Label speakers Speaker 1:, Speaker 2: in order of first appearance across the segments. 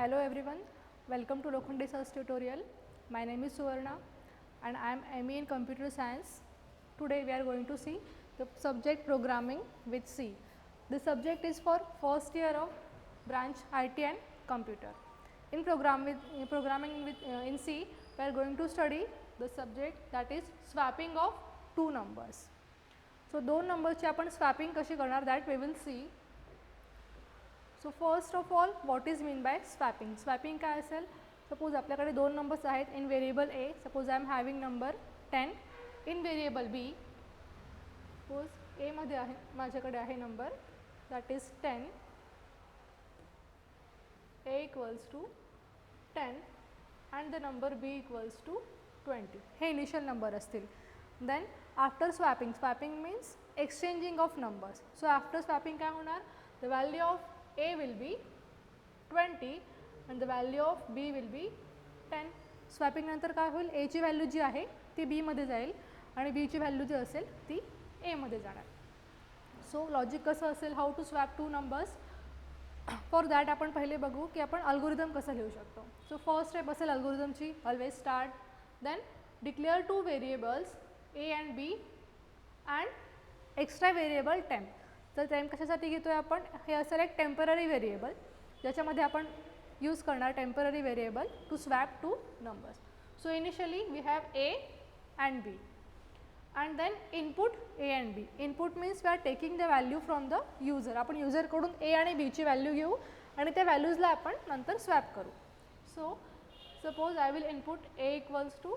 Speaker 1: Hello everyone, welcome to Lokhande Sir's tutorial. My name is Suvarna and I am ME in Computer Science. Today we are going to see the subject programming with C. This subject is for first year of branch IT and computer. In programming in C, we are going to study the subject that is swapping of two numbers. So दोन नंबरची आपण swapping कशी करणार that we will see. So first of all what is mean by swapping. Swapping काय असेल, suppose आपल्याकडे दोन numbers आहेत in variable A. Suppose I am having number 10 in variable B. Suppose एमध्ये आहे माझ्याकडे आहे number that is 10. A equals to 10 and the number B equals to 20. हे इनिशियल नंबर असतील. Then after swapping, swapping means exchanging of numbers. So after swapping काय होणार, the value of A will be 20 and the value of B will be 10. Swapping नंतर काय होईल, A ची value जी आहे ती B मध्ये जाईल आणि B ची व्हॅल्यू जी असेल ती A मध्ये जाणार. सो लॉजिक कसं असेल, how to swap two numbers. For that आपण पहिले बघू की आपण अल्गोरिदम कसं लिहू शकतो. सो फर्स्ट स्टेप असेल अल्गोरिदमची, always start. Then declare two variables A and B and extra variable temp. तर टेम्प कशासाठी घेतो आहे आपण, हे असेल एक टेम्पररी व्हेरिएबल ज्याच्यामध्ये आपण यूज करणार temporary variable to swap two numbers. So initially we have A and B and then input A and B. Input means we are taking the value from the user. आपण यूजरकडून ए आणि बीची value घेऊ आणि त्या व्हॅल्यूजला आपण नंतर स्वॅप करू. So suppose I will input A equals to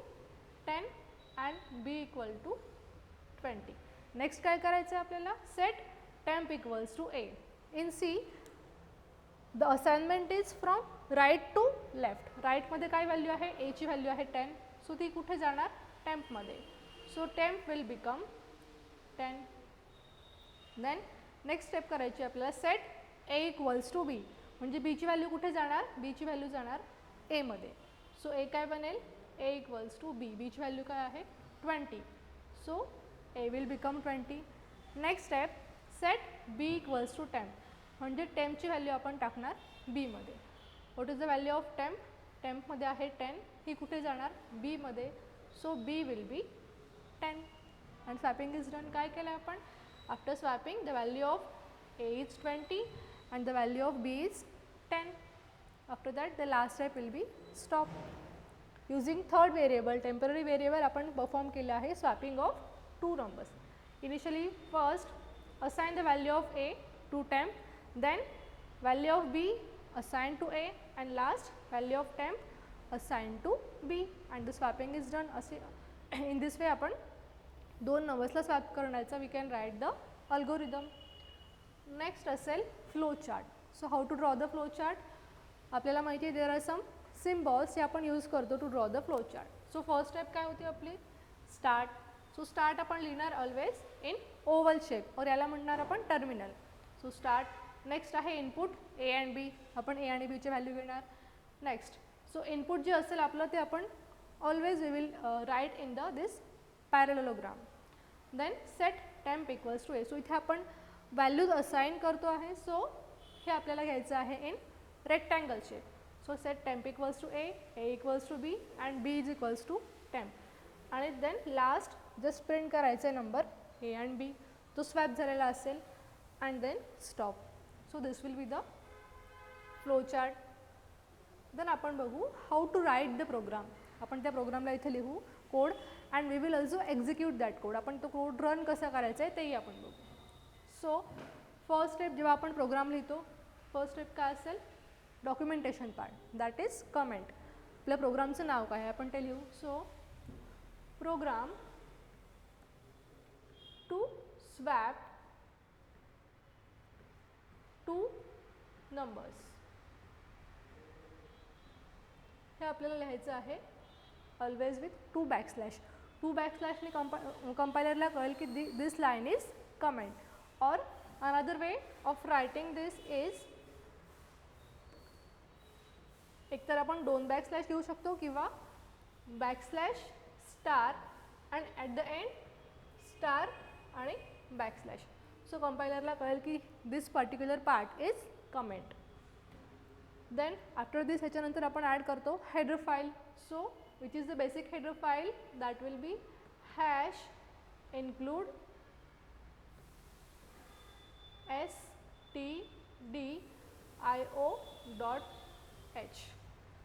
Speaker 1: 10 and B equal to 20. Next काय करायचं आहे आपल्याला, set temp equals to A. In C, the assignment is from right to left. right मध्ये काय व्हॅल्यू आहे, A ची value आहे 10. So ती कुठे जाणार, temp मध्ये. So temp will become 10. Then next step करायची आपल्याला, set A equals to B. म्हणजे B ची व्हॅल्यू कुठे जाणार, B ची व्हॅल्यू जाणार A मध्ये. सो A काय बनेल, A equals to B. B ची व्हॅल्यू काय आहे 20. So A will become 20. Next step, set B equals to temp. म्हणजे टेम्पची व्हॅल्यू आपण टाकणार बीमध्ये. What is the value of temp, टेम्पमध्ये आहे 10, ही कुठे जाणार बीमध्ये. So B will be 10 and swapping is done. काय केलं आपण, after swapping the value of A is 20 and the value of B is 10. After that the last step will be stop. Using third variable, temporary variable आपण perform केलं आहे swapping of two numbers. Initially first assign the value of A to temp, then value of B assigned to A and last value of temp assigned to B and the swapping is done. असे in this way आपण दोन नंबर्सला swap करण्याचा we can write the algorithm. Next असेल flow chart. So how to draw the flow chart. आपल्याला माहिती आहे there are some symbols हे आपण यूज करतो to draw the flow chart. So first step काय होती आपली, स्टार्ट. सो स्टार्ट आपण लिहिणार ऑलवेज इन ओवल शेप और याला म्हणणार आपण टर्मिनल. So start. नेक्स्ट आहे इनपुट ए अँड बी. आपण ए आणि बीची व्हॅल्यू घेणार. नेक्स्ट सो इनपुट जे असेल आपलं ते आपण always we will write in the this parallelogram. Then set temp equals to A. So इथे आपण व्हॅल्यूज असाइन करतो आहे. सो हे आपल्याला घ्यायचं आहे in rectangle shape. So set temp equals to A, A equals to B and B is equals to temp. आणि then last just print करायचा आहे नंबर ए अँड बी, तो स्वॅप झालेला असेल and then stop. So this will be the flow chart. Then आपण बघू how to write the program. आपण त्या प्रोग्रामला इथे लिहू code and we will also execute that code. आपण तो कोड रन कसा करायचा आहे तेही आपण बघू. सो फर्स्ट स्टेप जेव्हा आपण प्रोग्राम लिहितो, फर्स्ट स्टेप काय असेल, documentation part that is comment. आपल्या प्रोग्रामचं नाव काय आहे आपण ते लिहू. So program to swap two numbers. हे आपल्याला लिहायचं आहे always with two backslash. Two बॅकस्लॅशने कंपायलरला कळेल की दिस लाईन इज कमेंट. और another way of writing this is, एकतर आपण दोन बॅकस्लॅश घेऊ शकतो किंवा backslash star and at the end star आणि बॅकस्लॅश. सो कंपायलरला कळेल की this particular part is comment. Then after दिस ह्याच्यानंतर आपण ॲड करतो header file. So which is the basic header file that will be hash include stdio.h.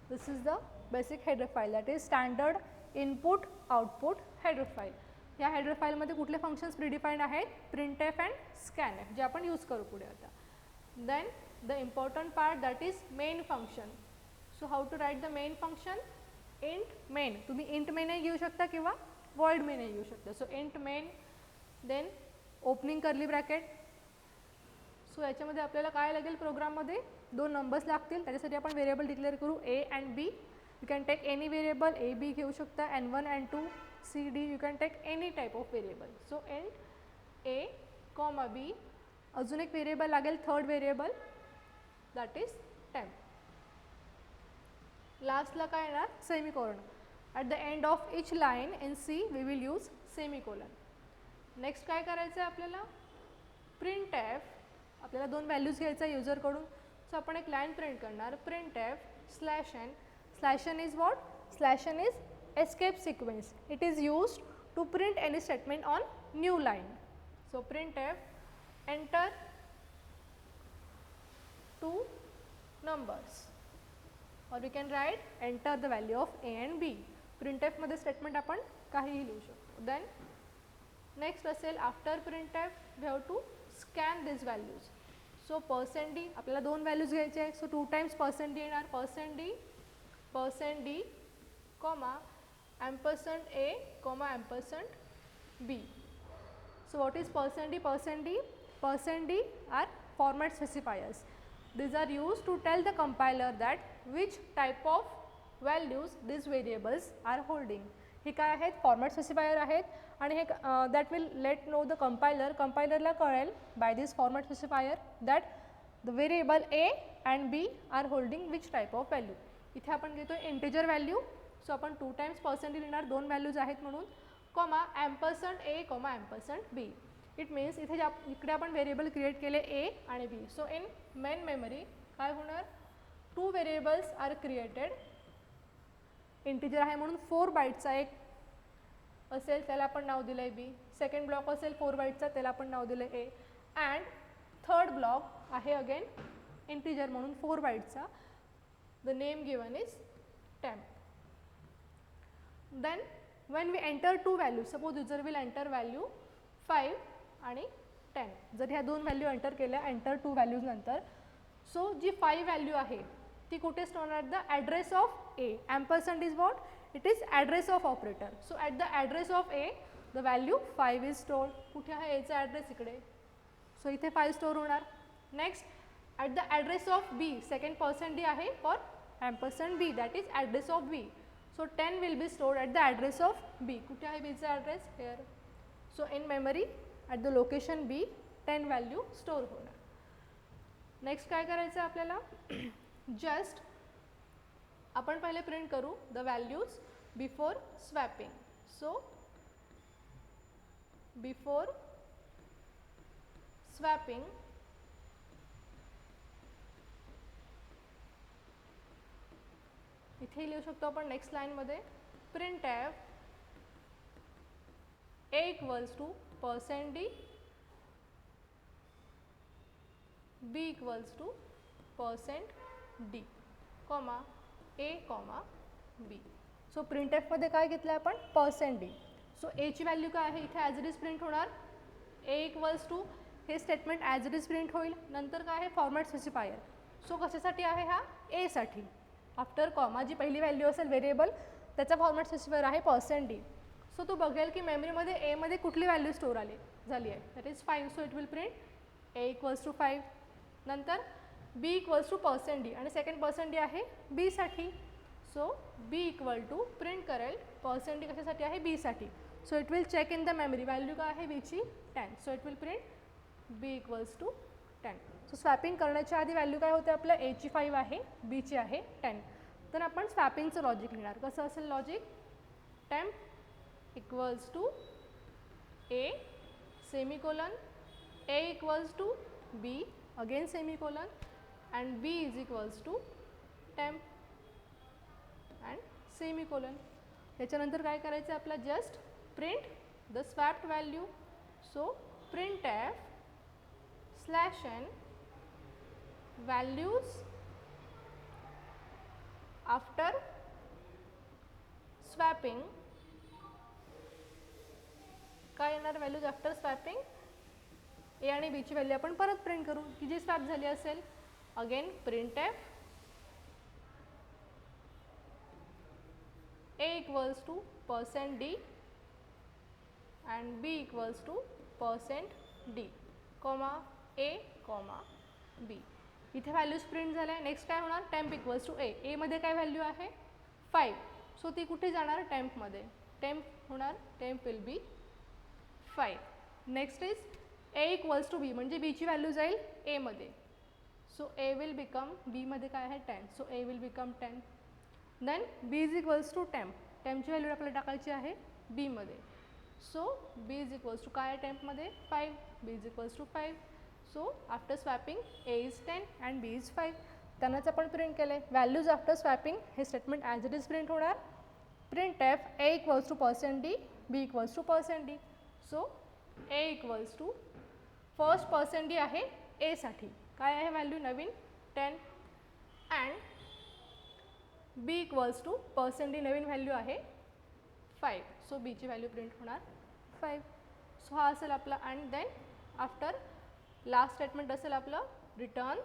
Speaker 1: This is the basic header file, that is standard input output header file. या header फाईलमध्ये कुठले functions प्रीडिफाईंड आहेत, printf and scanf, जे आपण use करू पुढे आता. Then the important part that is main function. So how to write the main function? Int main. तुम्ही इंट मेनही घेऊ शकता किंवा void main घेऊ शकता. So int main, then opening curly bracket. So याच्यामध्ये आपल्याला काय लागेल, प्रोग्राममध्ये 2 नंबर्स लागतील. त्याच्यासाठी आपण व्हेरिएबल डिक्लेअर करू a and b. You can take any variable, a b घेऊ शकता, n1 n2 c d. You can take any type of variable. So int a comma b. अजून एक व्हेरिएबल लागेल, third variable, that is temp. लास्टला काय येणार, semicolon. At the end of each line in C we will use semicolon. Next काय करायचं आहे आपल्याला, printf. आपल्याला 2 व्हॅल्यूज घ्यायचा आहे युजरकडून. सो आपण एक लाईन प्रिंट करणार, printf /n. /n is what? /n is escape sequence. It is used to print any statement on new line. So printf enter 2 numbers, or we can write enter the value of a and b. printf मध्ये statement आपण काहीही लिहू शकतो. Then next असेल, after printf we have to scan these values. So %d आपल्याला 2 values घ्यायचे आहे. So 2 times %d येणार, %d comma %a comma %b. So what is %d? %d are format specifiers. These are used to tell the compiler that which type of values these variables are holding. हे काय आहेत, format specifier आहेत. आणि हे that will let know the कंपायलरला कळेल by this format specifier that the variable a and b are holding which type of value. इथे आपण घेतो इंटिजर व्हॅल्यू. सो आपण 2 टाइम्स % लिहिणार, 2 व्हॅल्यूज आहेत म्हणून, comma %a comma %b. It means इकडे आपण व्हेरिएबल क्रिएट केले a आणि b. So in main memory काय होणार, 2 व्हेरिएबल्स आर क्रिएटेड. इंटिजर आहे म्हणून 4 बाईटचा एक असेल, त्याला आपण नाव दिलं आहे b. सेकंड ब्लॉक असेल 4 बाईटचा, त्याला आपण नाव दिलं आहे a. अँड थर्ड ब्लॉक आहे अगेन इंटिजर म्हणून 4 बाईटचा. The name given is temp. Then when we enter 2 value, suppose user will enter value 5 आणि 10. जर ह्या 2 व्हॅल्यू एंटर केल्या, एंटर 2 व्हॅल्यूज नंतर, सो जी 5 व्हॅल्यू आहे ती कुठे store at the address of a. % Is what? It is address of operator. So at the address of a the value 5 is stored. कुठे आहे एचा ॲड्रेस? इकडे. सो इथे 5 स्टोअर होणार. Next at the address of b, second %d आहे for %b, that is address of b. So 10 will be stored at the address of b. कुठे आहे b चा address? Hair. So in memory at the location b 10 value store होणार. Next काय करायचं आहे आपल्याला, just आपण पहिले प्रिंट करू the values before swapping. So before swapping इथे लिहू शकतो आपण नेक्स्ट लाईनमध्ये, printf a equals to %d, b equals to %d, comma a comma b. So printf मध्ये काय घेतलं आपण, %d. सो a ची व्हॅल्यू काय आहे, इथे ॲज इट इज प्रिंट होणार. a इक्वल्स टू, हे statement as it is print होईल. नंतर काय आहे, फॉर्मॅट स्पेसिफायर. सो कशासाठी आहे हा, a साठी. आफ्टर कॉमा जी पहिली व्हॅल्यू असेल व्हेरिएबल, त्याचा फॉर्मॅट स्पेसिफायर आहे %d. सो तो बघेल की मेमरीमध्ये a मध्ये कुठली व्हॅल्यू स्टोअर झाली आहे, that is 5. So it will print a equals to 5. नंतर b इक्वल्स टू %d आणि सेकंड %d आहे b साठी. So b equal to print करेल %d कशासाठी आहे, b साठी. So it will check in the memory, value काय आहे b ची 10. So it will print b equals to 10. So swapping करण्याच्या आधी व्हॅल्यू काय होते आपलं, a ची 5 आहे, b ची आहे 10. तर आपण स्वॅपिंगचं लॉजिक लिहिणार. कसं असेल logic, temp equals to a semicolon, a equals to b again semicolon, and b is equals to temp and semicolon. त्याच्यानंतर काय करायचं आपला just print the swapped value. So print f slash n values after swapping. काय येणार values after swapping? ए आणि बीची value आपण परत प्रिंट करू की जी स्वॅप झाली असेल. Again print F A equals to %d and B equals to %d, A, B. इथे व्हॅल्यूज प्रिंट झाल्या. नेक्स्ट काय होणार? Temp equals to A. मध्ये काय व्हॅल्यू आहे? 5. सो ती कुठे जाणार? टेम्पमध्ये. टेम्प होणार, temp will be 5. Next is A equals to B, म्हणजे बीची व्हॅल्यू जाईल एमध्ये. सो ए विल बिकम, बीमध्ये काय आहे? 10. So A will become 10. Then B is equals to temp. टेम्पची व्हॅल्यू आपल्याला टाकायची आहे बीमध्ये. So B is equals to काय आहे टेम्पमध्ये? 5. B is equals to 5. So after swapping A is 10 and B is 5. त्यांनाच आपण प्रिंट केलं आहे. व्हॅल्यूज आफ्टर स्वॅपिंग हे statement as it is print होणार. Print F A equals to %d, B equals to %d. So A equals to first %d आहे एसाठी. काय आहे व्हॅल्यू नवीन? 10 and B equals to %d नवीन व्हॅल्यू आहे 5. So बीची व्हॅल्यू प्रिंट होणार 5. सो हा असेल आपला. And then after last statement असेल आपलं return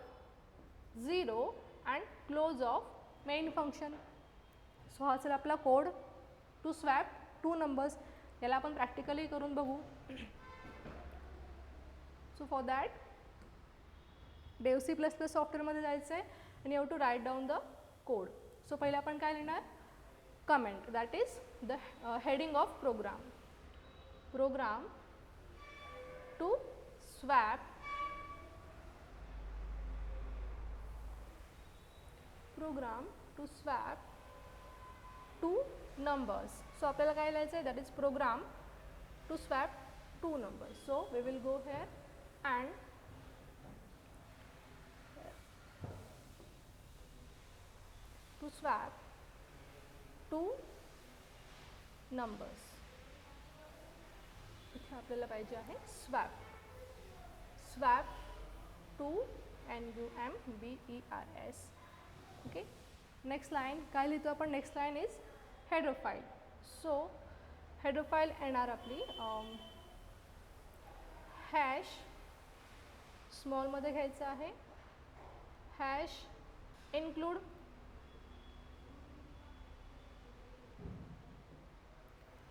Speaker 1: 0 and close of main function. So हा असेल आपला कोड टू स्वॅप 2 नंबर्स. याला आपण प्रॅक्टिकली करून बघू. So for that Dev C++ सॉफ्टवेअरमध्ये जायचं आहे आणि you have to write down the code. So पहिले आपण काय लिहिणार? Comment, that is the heading of program. Program to swap two numbers. So आपल्याला काय लिहायचं आहे? That is program to swap 2 numbers. So we will go here and to swap 2 numbers. इथे आपल्याला पाहिजे आहे swap 2 NUMBERS. Okay. Next line काय लिहितो आपण? Next line is header file. So header file येणार आपली हॅश स्मॉलमध्ये घ्यायचं आहे. Hash include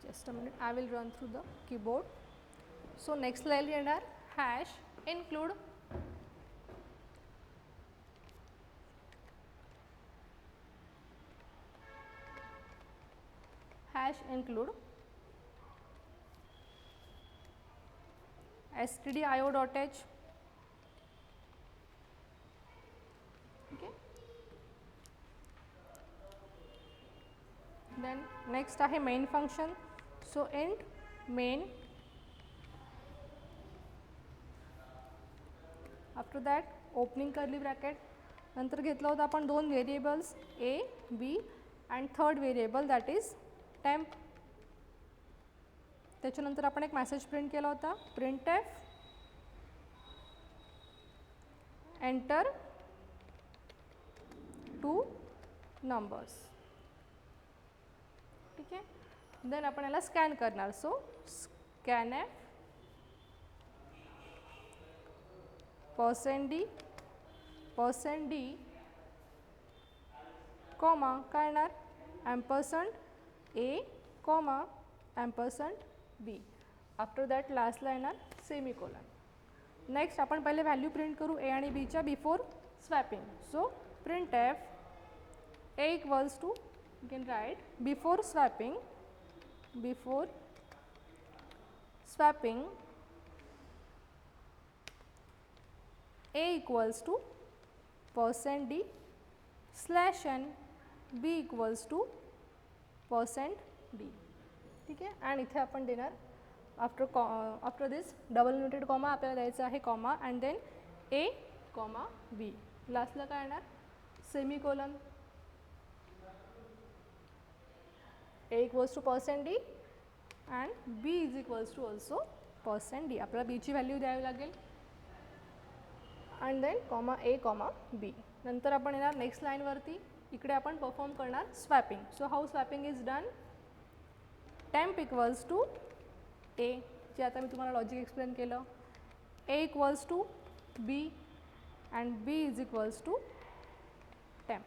Speaker 1: just a minute, I will run through the keyboard. So next line येणार hash include stdio.h. okay. Then next आहे main function. So int main. After that opening curly bracket. नंतर घेतला होता आपण 2 variables a, b and third variable that is temp. त्याच्यानंतर आपण एक message print केला होता. Print F enter 2 numbers. ठीक आहे. देन आपण याला स्कॅन करणार. So scan F %d comma काय येणार? Ampersand A comma ampersand B. After that लास्टला येणार सेमिकोलन. नेक्स्ट आपण पहिले व्हॅल्यू प्रिंट करू ए आणि बीच्या before swapping. So print F A equals to you can write before swapping a equals to %d स्लॅश n b equals to %d. ठीक आहे. आणि इथे आपण देणार after this double inverted comma आपल्याला द्यायचा आहे comma and then a comma b. लास्टला काय येणार? Semicolon. A equals to %d and B is equals to also %d. आपल्याला B ची व्हॅल्यू द्यावी लागेल and then comma A comma B. नंतर आपण येणार नेक्स्ट लाईनवरती. इकडे आपण परफॉर्म करणार swapping. So how swapping is done. Temp equals to A, जे आता मी तुम्हाला लॉजिक एक्सप्लेन केलं. A equals to B and B is equals to temp.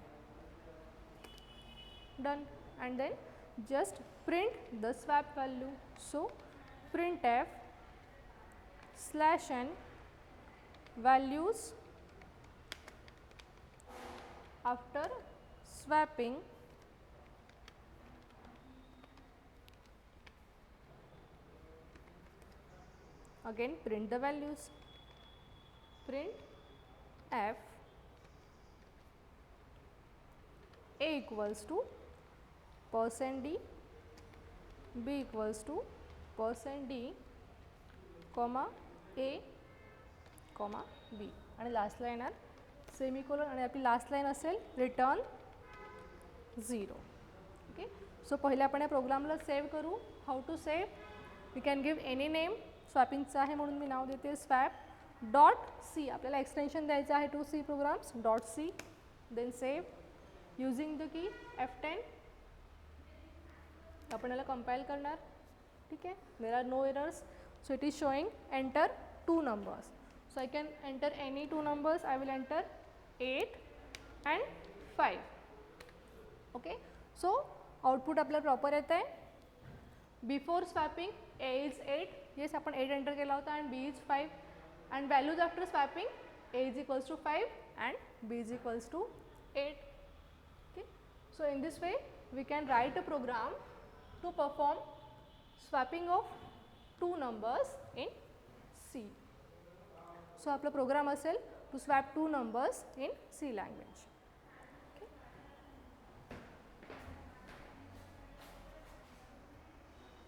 Speaker 1: Done. And then just print the swap value. So printf /n values after swapping again print the values. Print f A equals to %d, B equals to %d, comma A, comma B. आणि last line आहे semicolon आणि आपली last line असेल return 0. Okay. So पहिले आपण या प्रोग्रामला save करू. How to save. We can give any name. स्वॅपिंगचं आहे म्हणून मी नाव देते swap.c. आपल्याला एक्सटेन्शन द्यायचं आहे to C programs .c. Then save using the key F10. आपण याला कंपाइल करणार. ठीक आहे. There are no errors. So it is showing enter 2 numbers. So I can enter any 2 numbers. I will enter 8 and 5. Okay. So output आपल्याला proper येत आहे. Before swapping A is 8. Yes आपण 8 enter केला होता and B is 5 and values after swapping A is equals to 5 and B is equals to 8. So in this way we can write a program to perform swapping of 2 numbers in C. So आपला programme असेल to swap 2 numbers in C language.